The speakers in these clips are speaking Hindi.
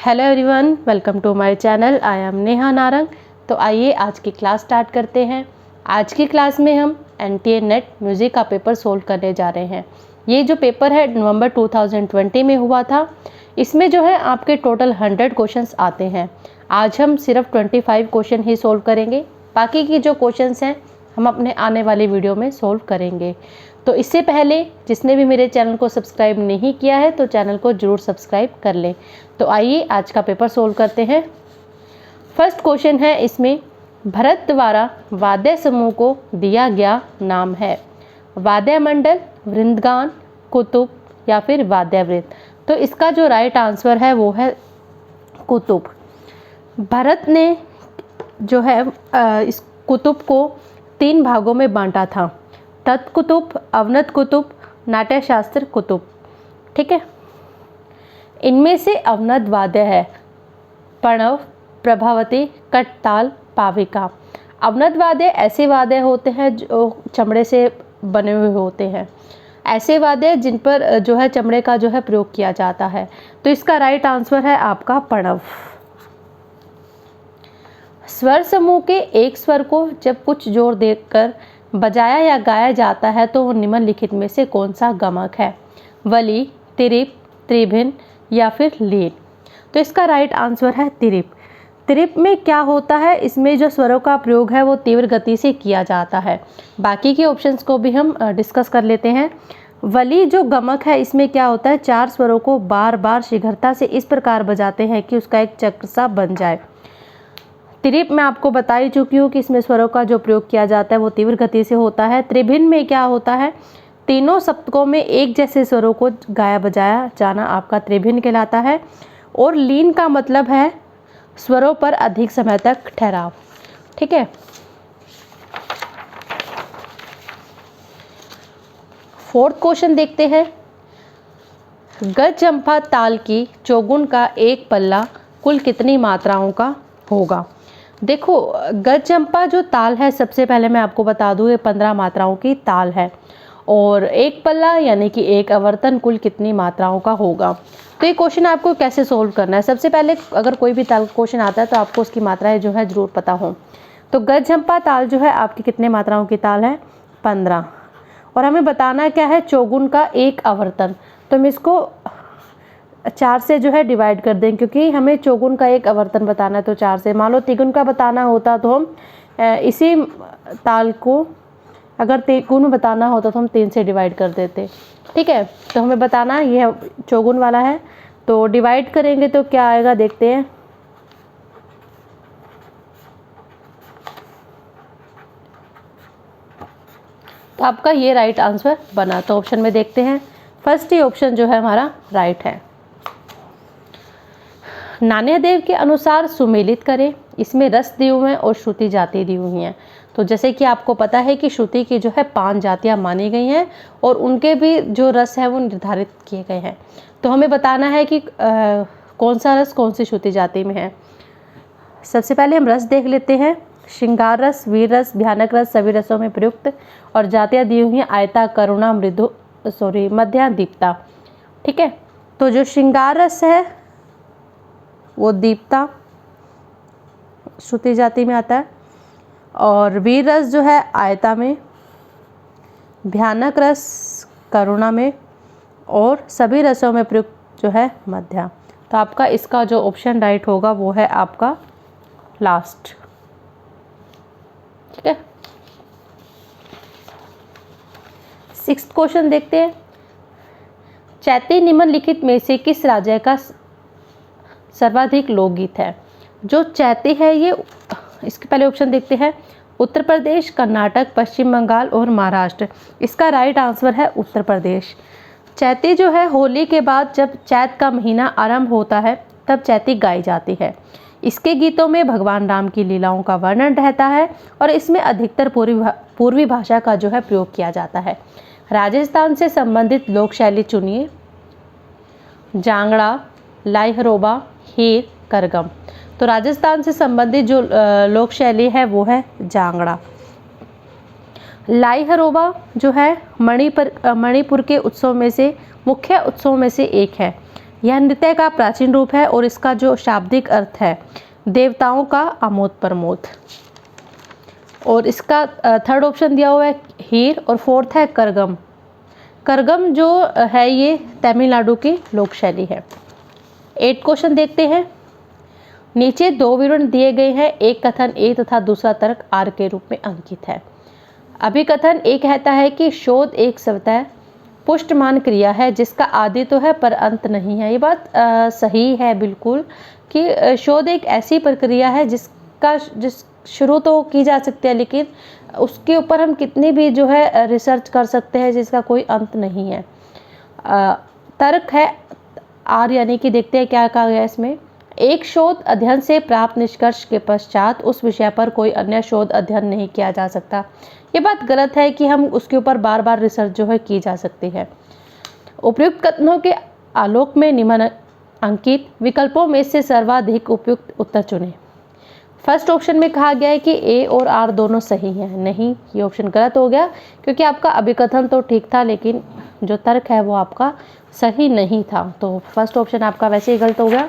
Hello everyone, welcome to my channel. I am Neha Narang. तो आइए आज की क्लास स्टार्ट करते हैं। आज की क्लास में हम NTA नेट म्यूज़िक का पेपर सोल्व करने जा रहे हैं। ये जो पेपर है नवंबर 2020 में हुआ था। इसमें जो है आपके टोटल 100 क्वेश्चंस आते हैं। आज हम सिर्फ 25 क्वेश्चन ही सोल्व करेंगे। बाकी की जो क्वेश्चंस हैं हम अपने आने वाली वीडियो में सोल्व करेंगे। तो इससे पहले जिसने भी मेरे चैनल को सब्सक्राइब नहीं किया है तो चैनल को ज़रूर सब्सक्राइब कर लें। तो आइए आज का पेपर सोल्व करते हैं। फर्स्ट क्वेश्चन है, इसमें भरत द्वारा वाद्य समूह को दिया गया नाम है। वाद्य मंडल, वृंदगान, कुतुब या फिर वाद्य वृंद। तो इसका जो राइट आंसर है वो है कुतुब। भरत ने जो है इस कुतुब को 3 भागों में बांटा था। तत्कुतुब, अवनत कुतुब, नाट्यशास्त्र कुतुब। ठीक है, इनमें से अवनत वाद्य है प्रणव, प्रभावती, कटताल, पाविका। अवनत वाद्य ऐसे वाद्य होते हैं जो चमड़े से बने हुए होते हैं, ऐसे वाद्य जिन पर जो है चमड़े का जो है प्रयोग किया जाता है। तो इसका राइट आंसर है आपका प्रणव। स्वर समूह के एक स्वर को जब कुछ जोर देकर बजाया या गाया जाता है तो वो निम्नलिखित में से कौन सा गमक है? वली, तिरिप, त्रिभिन्न या फिर लीन। तो इसका राइट आंसर है तिरिप। तिरिप में क्या होता है, इसमें जो स्वरों का प्रयोग है वो तीव्र गति से किया जाता है। बाकी के ऑप्शंस को भी हम डिस्कस कर लेते हैं। वली जो गमक है इसमें क्या होता है, 4 स्वरों को बार बार शीघ्रता से इस प्रकार बजाते हैं कि उसका एक चक्र सा बन जाए। त्रिप में आपको बता ही चुकी हूँ कि इसमें स्वरों का जो प्रयोग किया जाता है वो तीव्र गति से होता है। त्रिभिन्न में क्या होता है, तीनों सप्तकों में एक जैसे स्वरों को गाया बजाया जाना आपका त्रिभिन्न कहलाता है। और लीन का मतलब है स्वरों पर अधिक समय तक ठहराव। ठीक है, फोर्थ क्वेश्चन देखते हैं। गजचंपा ताल की चौगुन का एक पल्ला कुल कितनी मात्राओं का होगा? देखो, गजचंपा जो ताल है सबसे पहले मैं आपको बता दूं ये 15 मात्राओं की ताल है। और एक पल्ला यानी कि एक आवर्तन कुल कितनी मात्राओं का होगा? तो ये क्वेश्चन आपको कैसे सोल्व करना है, सबसे पहले अगर कोई भी ताल क्वेश्चन आता है तो आपको उसकी मात्राएं जो है जरूर पता हो। तो गजचंपा ताल जो है आपकी कितने मात्राओं की ताल है? 15। और हमें बताना क्या है, चौगुन का एक आवर्तन। तो हम इसको 4 से जो है डिवाइड कर दें, क्योंकि हमें चौगुन का एक आवर्तन बताना है तो 4 से। मान लो तिगुन का बताना होता तो हम इसी ताल को अगर तिगुन बताना होता तो हम 3 से डिवाइड कर देते। ठीक है, तो हमें बताना ये चौगुन वाला है तो डिवाइड करेंगे तो क्या आएगा देखते हैं। तो आपका ये राइट आंसर बना। तो ऑप्शन में देखते हैं, फर्स्ट ही ऑप्शन जो है हमारा राइट है। नान्यदेव के अनुसार सुमेलित करें। इसमें रस दी हुए हैं और श्रुति जाति दी हुई हैं। तो जैसे कि आपको पता है कि श्रुति की जो है 5 जातियां मानी गई हैं और उनके भी जो रस है वो निर्धारित किए गए हैं। तो हमें बताना है कि कौन सा रस कौन सी श्रुति जाति में है। सबसे पहले हम रस देख लेते हैं। श्रृंगार रस, वीर रस, भयानक रस सभी रसों में प्रयुक्त। और जातियाँ दी हुई हैं आयता, करुणा, मध्या, दीप्ता। ठीक है, तो जो श्रृंगार रस है वो दीप्ता श्रुति जाति में आता है। और वीर रस जो है आयता में, भयानक रस करुणा में और सभी रसों में प्रयुक्त जो है मध्या। तो आपका इसका जो ऑप्शन राइट होगा वो है आपका लास्ट। ठीक है, 6th क्वेश्चन देखते हैं। चैती निम्नलिखित में से किस राज्य का सर्वाधिक लोकगीत है? जो चैती है ये, इसके पहले ऑप्शन देखते हैं, उत्तर प्रदेश, कर्नाटक, पश्चिम बंगाल और महाराष्ट्र। इसका राइट आंसर है उत्तर प्रदेश। चैती जो है होली के बाद जब चैत का महीना आरंभ होता है तब चैती गाई जाती है। इसके गीतों में भगवान राम की लीलाओं का वर्णन रहता है और इसमें अधिकतर पूर्वी भाषा का जो है प्रयोग किया जाता है। राजस्थान से संबंधित लोक शैली चुनिए। जांगड़ा, लाइहरोबा, हीर, करगम। तो राजस्थान से संबंधित जो लोक शैली है वो है जांगड़ा। लाइहरोबा जो है मणिपुर के उत्सव में से मुख्य उत्सवों में से एक है। यह नृत्य का प्राचीन रूप है और इसका जो शाब्दिक अर्थ है देवताओं का आमोद प्रमोद। और इसका थर्ड ऑप्शन दिया हुआ है हीर और फोर्थ है करगम। करगम जो है ये तमिलनाडु की लोक शैली है। 8 क्वेश्चन देखते हैं। नीचे 2 विवरण दिए गए हैं, एक कथन ए तथा दूसरा तर्क आर के रूप में अंकित है। अभिकथन ए कहता है कि शोध एक स्वतः पुष्टमान क्रिया है जिसका आदि तो है पर अंत नहीं है। ये बात सही है बिल्कुल कि शोध एक ऐसी प्रक्रिया है जिस शुरू तो की जा सकती है लेकिन उसके ऊपर हम कितनी भी जो है रिसर्च कर सकते हैं जिसका कोई अंत नहीं है। तर्क है आर यानी कि देखते हैं क्या कहा गया इसमें। एक शोध अध्ययन से प्राप्त निष्कर्ष के पश्चात उस विषय पर कोई अन्य शोध अध्ययन नहीं किया जा सकता। ये बात गलत है कि हम उसके ऊपर बार बार रिसर्च जो है की जा सकती है। उपयुक्त कथनों के आलोक में निम्न अंकित विकल्पों में से सर्वाधिक उपयुक्त उत्तर चुनें। फर्स्ट ऑप्शन में कहा गया है कि ए और आर दोनों सही हैं। नहीं, ये ऑप्शन गलत हो गया क्योंकि आपका अभिकथन तो ठीक था लेकिन जो तर्क है वो आपका सही नहीं था, तो फर्स्ट ऑप्शन आपका वैसे ही गलत हो गया।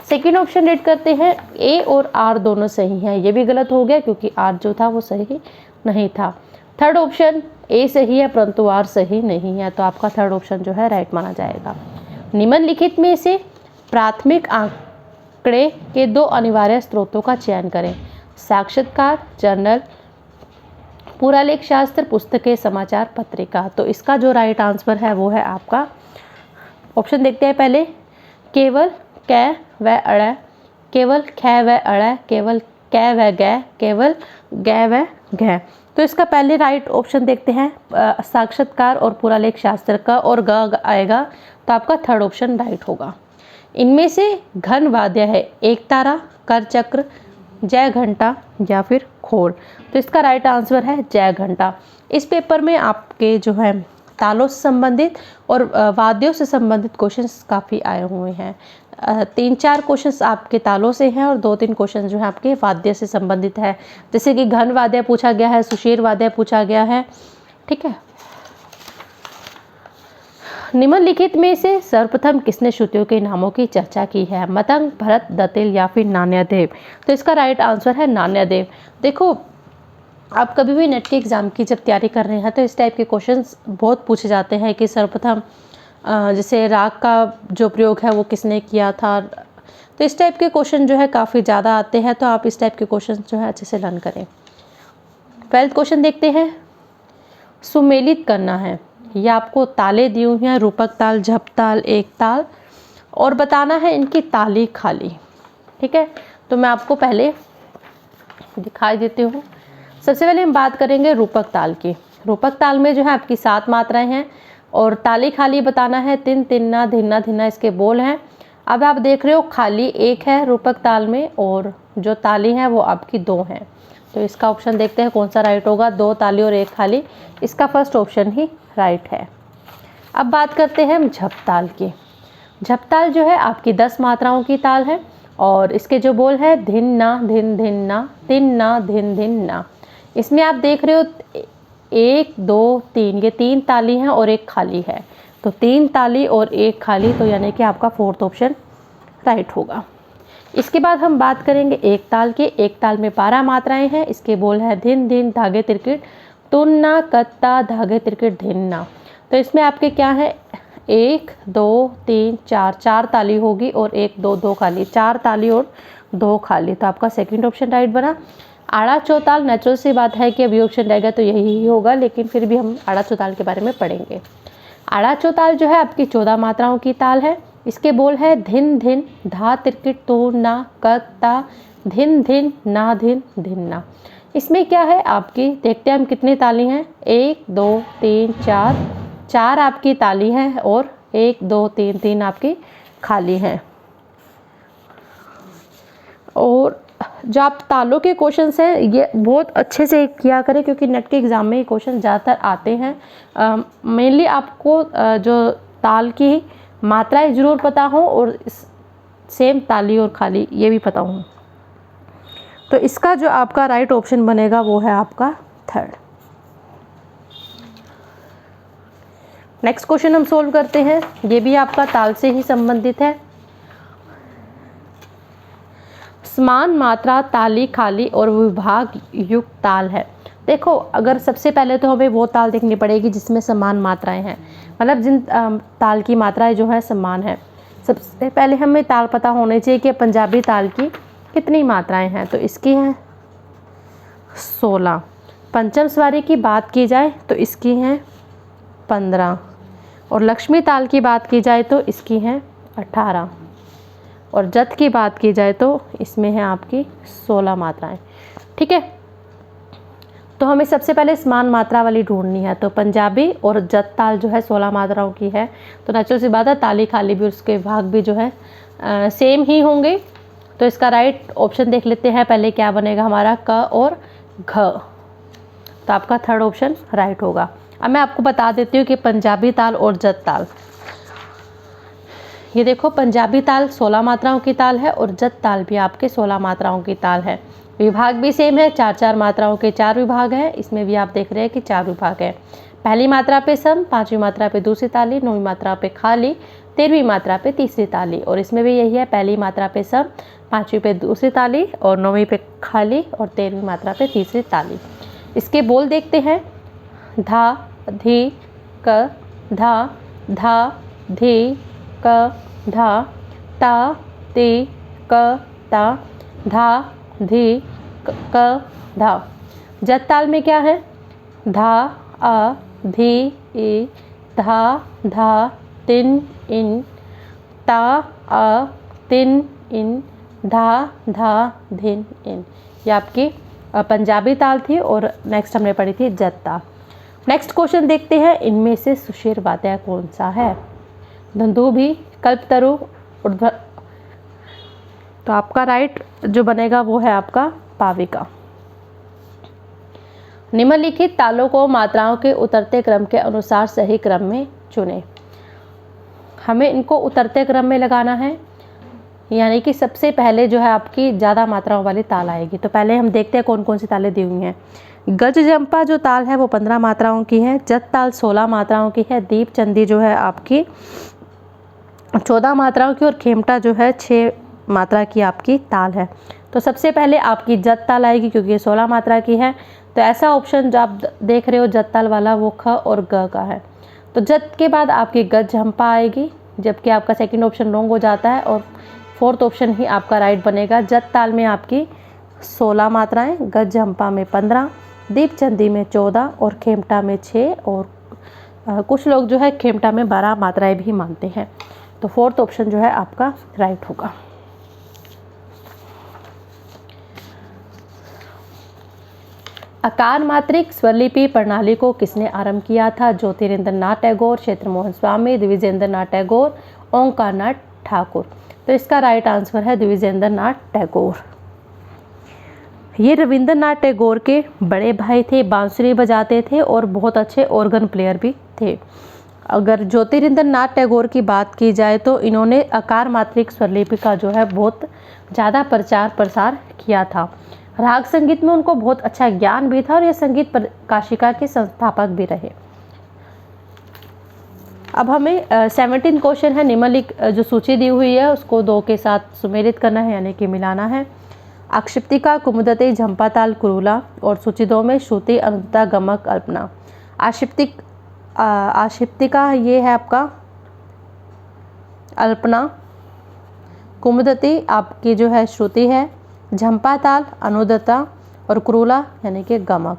सेकेंड ऑप्शन रेड करते हैं, ए और आर दोनों सही हैं। ये भी गलत हो गया क्योंकि आर जो था वो सही नहीं था। थर्ड ऑप्शन ए सही है परंतु आर सही नहीं है, तो आपका थर्ड ऑप्शन जो है राइट माना जाएगा। निम्नलिखित में से प्राथमिक आंकड़े के 2 अनिवार्य स्रोतों का चयन करें। साक्षात्कार, जर्नल, पुरालेख शास्त्र, पुस्तकें, समाचार पत्रिका। तो इसका जो राइट आंसर है वो है आपका ऑप्शन देखते हैं पहले, केवल कै व अड़, केवल ख व अड़, केवल कै व गै, केवल गै व घै। तो इसका पहले राइट ऑप्शन देखते हैं साक्षात्कार और पुरालेख शास्त्र का, और ग आएगा तो आपका थर्ड ऑप्शन राइट होगा। इनमें से घन वाद्य है एक तारा, कर चक्र, जय घंटा या फिर खोल। तो इसका राइट आंसर है जय घंटा। इस पेपर में आपके जो है तालों से संबंधित और वाद्यों से संबंधित क्वेश्चंस काफ़ी आए हुए हैं। 3-4 क्वेश्चंस आपके तालों से हैं और 2-3 क्वेश्चन जो है आपके वाद्य से संबंधित है। जैसे कि घन वाद्य पूछा गया है, सुशीर वाद्य पूछा गया है, ठीक है। निम्नलिखित में से सर्वप्रथम किसने श्रुतियों के नामों की चर्चा की है? मतंग, भरत, दतिल या फिर नान्यदेव। तो इसका राइट आंसर है नान्यदेव। देखो, आप कभी भी नेट के एग्ज़ाम की जब तैयारी कर रहे हैं तो इस टाइप के क्वेश्चंस बहुत पूछे जाते हैं कि सर्वप्रथम जैसे राग का जो प्रयोग है वो किसने किया था। तो इस टाइप के क्वेश्चन जो है काफ़ी ज़्यादा आते हैं, तो आप इस टाइप के क्वेश्चन जो है अच्छे से लर्न करें। 12th क्वेश्चन देखते हैं। सुमेलित करना है, या आपको ताले दी हुई हैं, रूपक ताल, झप ताल, एक ताल, और बताना है इनकी ताली खाली, ठीक है। तो मैं आपको पहले दिखाई देती हूँ। सबसे पहले हम बात करेंगे रूपक ताल की। रूपक ताल में जो है आपकी 7 मात्राएं हैं और ताली खाली बताना है। तिन, तिन्ना, धिन्ना, धिन्ना इसके बोल हैं। अब आप देख रहे हो खाली 1 है रूपक ताल में और जो ताली है वो आपकी 2 हैं। तो इसका ऑप्शन देखते हैं कौन सा राइट होगा। 2 ताली और 1 खाली, इसका फर्स्ट ऑप्शन ही राइट है। अब बात करते हैं हम झप ताल की। झप ताल जो है आपकी 10 मात्राओं की ताल है और इसके जो बोल है धिन्ना, धिन धिन्ना, तिन्ना, धिन धिन्ना। इसमें आप देख रहे हो 1, 2, 3, ये 3 ताली हैं और 1 खाली है। तो 3 ताली और 1 खाली, तो यानी कि आपका फोर्थ ऑप्शन राइट होगा। इसके बाद हम बात करेंगे एक ताल की। एक ताल में 12 मात्राएं हैं। इसके बोल है धिन धिन धागे तिरकिट, तुन्ना, कत्ता, धागे तिरकिट, धिन्ना। तो इसमें आपके क्या है 1, 2, 3, 4 ताली होगी और 1, 2, 2 खाली, 4 ताली और 2 खाली। तो आपका सेकंड ऑप्शन राइट बना। आड़ा चौताल, नेचुरल सी बात है कि अभी ऑप्शन रहेगा तो यही होगा, लेकिन फिर भी हम आड़ा चौताल के बारे में पढ़ेंगे। आड़ा चौताल जो है आपकी 14 मात्राओं की ताल है। इसके बोल है धिन धिन, धा तिरकिट, तो ना, कत्ता, धिन धिन, ना धिन, धिन्ना। इसमें क्या है आपकी, देखते हैं हम कितनी ताली हैं। 1, 2, 3, 4 आपकी ताली है और 1, 2, 3, 3 आपकी खाली हैं। और जो आप तालों के क्वेश्चंस हैं ये बहुत अच्छे से किया करें क्योंकि नेट के एग्ज़ाम में ये क्वेश्चन ज़्यादातर आते हैं। मेनली आपको जो ताल की मात्राएं ज़रूर पता हो और सेम ताली और खाली ये भी पता हो। तो इसका जो आपका राइट ऑप्शन बनेगा वो है आपका थर्ड। नेक्स्ट क्वेश्चन हम सोल्व करते हैं, ये भी आपका ताल से ही संबंधित है। समान मात्रा ताली खाली और विभाग युक्त ताल है। देखो, अगर सबसे पहले तो हमें वो ताल देखनी पड़ेगी जिसमें समान मात्राएं हैं, मतलब जिन ताल की मात्राएं जो है समान है। सबसे पहले हमें ताल पता होनी चाहिए कि पंजाबी ताल की कितनी मात्राएं हैं, तो इसकी हैं 16। पंचम सवारी की बात की जाए तो इसकी हैं 15, और लक्ष्मी ताल की बात की जाए तो इसकी हैं 18, और जत की बात की जाए तो इसमें है आपकी 16 मात्राएं। ठीक है, तो हमें सबसे पहले समान मात्रा वाली ढूंढनी है। तो पंजाबी और जत ताल जो है 16 मात्राओं की है, तो नेचुरल सी बात है ताली खाली भी उसके भाग भी जो है सेम ही होंगे। तो इसका राइट ऑप्शन देख लेते हैं, पहले क्या बनेगा हमारा क और घ, तो आपका थर्ड ऑप्शन राइट होगा। अब मैं आपको बता देती हूँ कि पंजाबी ताल और जत ताल, ये देखो पंजाबी ताल 16 मात्राओं की ताल है और जत ताल भी आपके 16 मात्राओं की ताल है। विभाग भी सेम है, 4-4 मात्राओं के 4 विभाग हैं, इसमें भी आप देख रहे हैं कि 4 विभाग हैं। पहली मात्रा पे सम, 5वीं मात्रा पे दूसरी ताली, 9वीं मात्रा पे खाली, 13वीं मात्रा पे तीसरी ताली, और इसमें भी यही है, पहली मात्रा पे सम, 5वीं पे दूसरी ताली और 9वीं पे खाली और 13वीं मात्रा पे तीसरी ताली। इसके बोल देखते हैं, धा धी क, धा धा धी क, धा ता ती क ता, धा धी क धा। जत ताल में क्या है, धा अ धी ई, धा धा तिन इन, ता अ तिन इन, धा धा धिन इन। ये आपकी पंजाबी ताल थी और नेक्स्ट हमने पढ़ी थी जत ताल। नेक्स्ट क्वेश्चन देखते हैं, इनमें से सुशीर वाद्य कौन सा है। धंधुभी, कल्पतरु, ऊर्ध्व, तो आपका राइट जो बनेगा वो है आपका पाविका। निम्नलिखित तालों को मात्राओं के उतरते क्रम के अनुसार सही क्रम में चुनें। हमें इनको उतरते क्रम में लगाना है, यानी कि सबसे पहले जो है आपकी ज़्यादा मात्राओं वाली ताल आएगी। तो पहले हम देखते हैं कौन कौन सी तालें दी हुई हैं। गज जंपा जो ताल है वो 15 मात्राओं की है, जत ताल 16 मात्राओं की है, दीप चंदी जो है आपकी 14 मात्राओं की, और खेमटा जो है 6 मात्रा की आपकी ताल है। तो सबसे पहले आपकी जत ताल आएगी क्योंकि ये 16 मात्रा की है। तो ऐसा ऑप्शन जो आप देख रहे हो जत ताल वाला वो ख और ग का है। तो जत के बाद आपकी गज झंपा आएगी, जबकि आपका सेकंड ऑप्शन रॉन्ग हो जाता है और फोर्थ ऑप्शन ही आपका राइट बनेगा। जत ताल में आपकी 16 मात्राएं, गज झंपा में 15, दीप चंदी में 14 और खेमटा में 6, और कुछ लोग जो है खेमटा में 12 मात्राएं भी मानते हैं। तो फोर्थ ऑप्शन जो है आपका राइट होगा। आकार मात्रिक स्वरलिपि प्रणाली को किसने आरंभ किया था। ज्योतिरिंद्रनाथ टैगोर, क्षेत्रमोहन स्वामी, द्विजेंद्रनाथ टैगोर, ओंकारनाथ ठाकुर। तो इसका राइट आंसर है द्विजेंद्रनाथ टैगोर। ये रविंद्रनाथ टैगोर के बड़े भाई थे, बांसुरी बजाते थे और बहुत अच्छे ऑर्गन प्लेयर भी थे। अगर ज्योतिरिंद्रनाथ टैगोर की बात की जाए तो इन्होंने आकार मात्रिक स्वरलिपि का जो है बहुत ज़्यादा प्रचार प्रसार किया था। राग संगीत में उनको बहुत अच्छा ज्ञान भी था और ये संगीत प्रकाशिका के संस्थापक भी रहे। अब हमें 17 क्वेश्चन है, निम्नलिखित जो सूची दी हुई है उसको 2 के साथ सुमेलित करना है, यानी कि मिलाना है। आक्षिप्तिका, कुमुदती, झंपा ताल, कुरूला, और सूची 2 में श्रुति, अनुता, गमक, अल्पना। आक्षिप्तिका ये है आपका अल्पना, कुमुदती आपकी जो है श्रुति है, झंपा ताल अनुदता, और कुरूला यानी कि गमक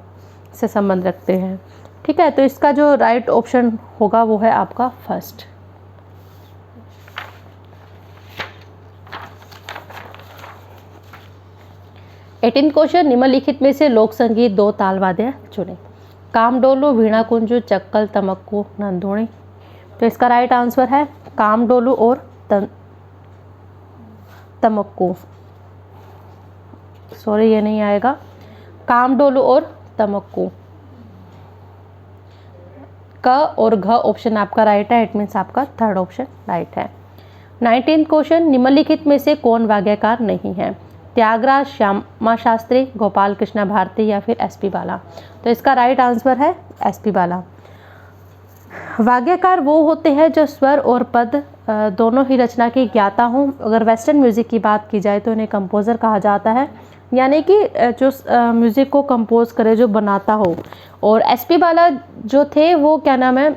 से संबंध रखते हैं। ठीक है, तो इसका जो राइट ऑप्शन होगा वो है आपका फर्स्ट। एटीन क्वेश्चन, निम्नलिखित में से लोक संगीत 2 ताल वाद्य चुनें। कामडोलू, वीणा कुंजू, चक्कल, तमक्कू, नंदुणी। तो इसका राइट आंसर है कामडोलू और तमक्कू। सॉरी ये नहीं आएगा, कामडोलू और तमक्कू। क और घ ऑप्शन आपका राइट है, इट मीन्स आपका थर्ड ऑप्शन राइट है। 19 क्वेश्चन, निम्नलिखित में से कौन वाग्यकार नहीं है। त्यागराज, श्यामा शास्त्री, गोपाल कृष्ण भारती या फिर एसपी बाला। तो इसका राइट आंसर है एसपी बाला। वाग्यकार वो होते हैं जो स्वर और पद दोनों ही रचना के ज्ञाता हों। अगर वेस्टर्न म्यूज़िक की बात की जाए तो इन्हें कंपोज़र कहा जाता है, यानी कि जो म्यूज़िक को कंपोज करे, जो बनाता हो। और एसपी बाला जो थे वो क्या नाम है,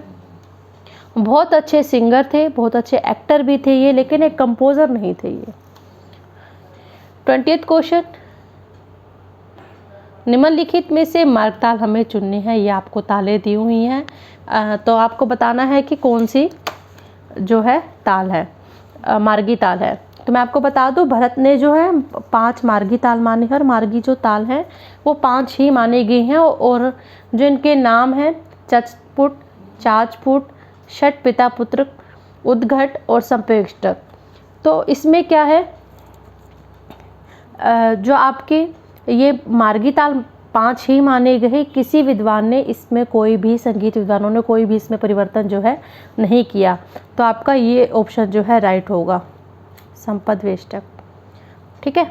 बहुत अच्छे सिंगर थे, बहुत अच्छे एक्टर भी थे ये, लेकिन एक कंपोज़र नहीं थे ये। 20th क्वेश्चन, निम्नलिखित में से मार्ग ताल हमें चुननी है। ये आपको तालें दी हुई हैं, तो आपको बताना है कि कौन सी जो है ताल है, मार्गी ताल है। तो मैं आपको बता दूं, भरत ने जो है 5 मार्गी ताल मानी है, और मार्गी जो ताल है वो 5 ही मानी गई हैं। और जो इनके नाम हैं चतुष्पुट, चाचपुट, षट पिता पुत्र, उद्घट और संपेष्टक। तो इसमें क्या है, जो आपके ये मार्गी ताल 5 ही माने गए। किसी विद्वान ने इसमें, कोई भी संगीत विद्वानों ने कोई भी इसमें परिवर्तन जो है नहीं किया। तो आपका ये ऑप्शन जो है राइट होगा, संपद वेष्टक। ठीक है,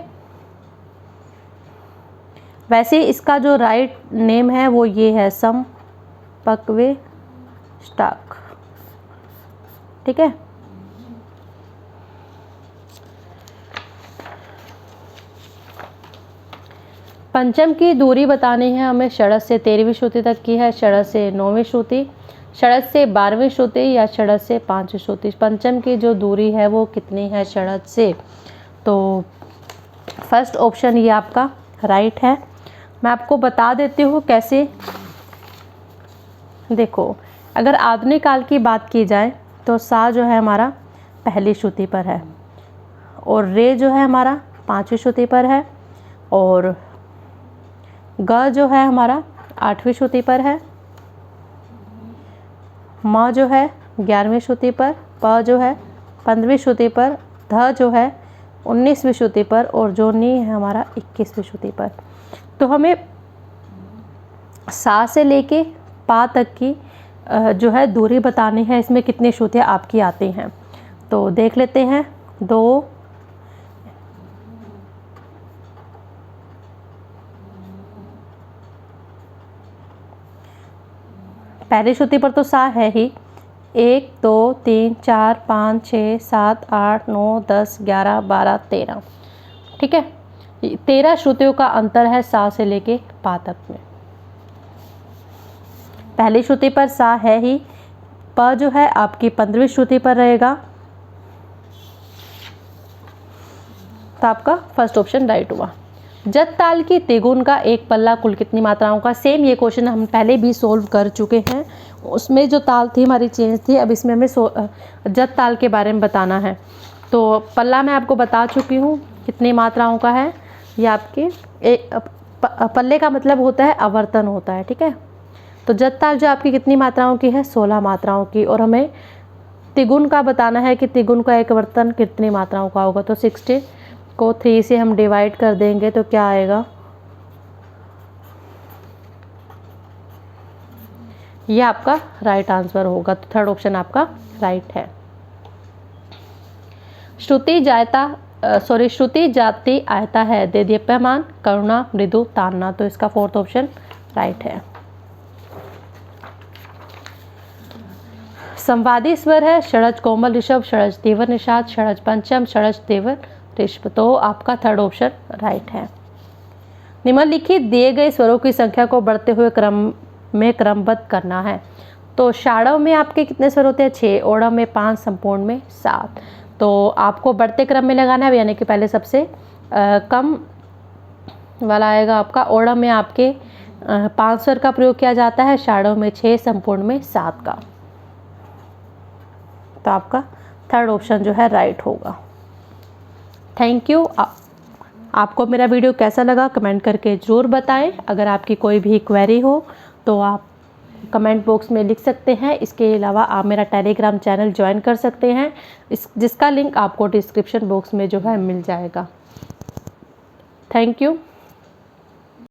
वैसे इसका जो राइट नेम है वो ये है, संपकवे स्टाक। ठीक है, पंचम की दूरी बतानी है हमें। षड़ज से 13वीं श्रुति तक की है, षड़ज से 9वीं श्रुति, षड़ज से 12वीं श्रुति या षड़ज से 5वीं श्रुति। पंचम की जो दूरी है वो कितनी है षड़ज से? तो फर्स्ट ऑप्शन ये आपका राइट है। मैं आपको बता देती हूँ कैसे। देखो, अगर आधुनिक काल की बात की जाए तो सा जो है हमारा पहली श्रुति पर है, और रे जो है हमारा 5वीं श्रुति पर है, और ग जो है हमारा 8वीं श्रुति पर है, म जो है 11वीं श्रुति पर, प जो है 15वीं श्रुति पर, ध जो है 19वीं श्रुति पर, और जो नी है हमारा 21वीं श्रुति पर। तो हमें सा से लेके पा तक की जो है दूरी बतानी है, इसमें कितनी श्रुतियाँ आपकी आती हैं। तो देख लेते हैं। 2, पहली श्रुति पर तो सा है ही। 1 2 3 4 5 6 7 8 9 10 11 12 13। ठीक है, 13 श्रुतियों का अंतर है सा से लेके पा तक में। पहली श्रुति पर सा है ही, प जो है आपकी 15वीं श्रुति पर रहेगा। तो आपका फर्स्ट ऑप्शन राइट हुआ। जत ताल की तिगुन का एक पल्ला कुल कितनी मात्राओं का? सेम ये क्वेश्चन हम पहले भी सोल्व कर चुके हैं, उसमें जो ताल थी हमारी चेंज थी। अब इसमें हमें जत ताल के बारे में बताना है। तो पल्ला मैं आपको बता चुकी हूँ कितनी मात्राओं का है। ये आपके पल्ले का मतलब होता है आवर्तन होता है। ठीक है, तो जत ताल जो आपकी कितनी मात्राओं की है? 16 मात्राओं की। और हमें तिगुन का बताना है कि तिगुन का एक आवर्तन कितनी मात्राओं का होगा। तो 60 को 3 से हम डिवाइड कर देंगे तो क्या आएगा? ये आपका राइट आंसर होगा। तो थर्ड ऑप्शन आपका राइट है। श्रुति जाति आयता है, दे दीप्यमान, करुणा, मृदु, तान्ना। तो इसका फोर्थ ऑप्शन राइट है। संवादी स्वर है षड़ज कोमल ऋषभ, षड़ज तीव्र निषाद, षड़ज पंचम, षड़ज तीव्र ऋषभ। तो आपका थर्ड ऑप्शन राइट है। निम्नलिखित दिए गए स्वरों की संख्या को बढ़ते हुए क्रम में क्रमबद्ध करना है। तो षाढ़व में आपके कितने स्वर होते हैं? 6, ओढ़व में 5, संपूर्ण में 7। तो आपको बढ़ते क्रम में लगाना है, यानी कि पहले सबसे कम वाला आएगा आपका। ओढ़व में आपके 5 स्वर का प्रयोग किया जाता है, षाढ़व में 6, संपूर्ण में 7 का। तो आपका थर्ड ऑप्शन जो है राइट होगा। Thank you. आपको मेरा वीडियो कैसा लगा कमेंट करके ज़रूर बताएं। अगर आपकी कोई भी क्वेरी हो तो आप कमेंट बॉक्स में लिख सकते हैं। इसके अलावा आप मेरा टेलीग्राम चैनल ज्वाइन कर सकते हैं, जिसका लिंक आपको डिस्क्रिप्शन बॉक्स में जो है मिल जाएगा। Thank you.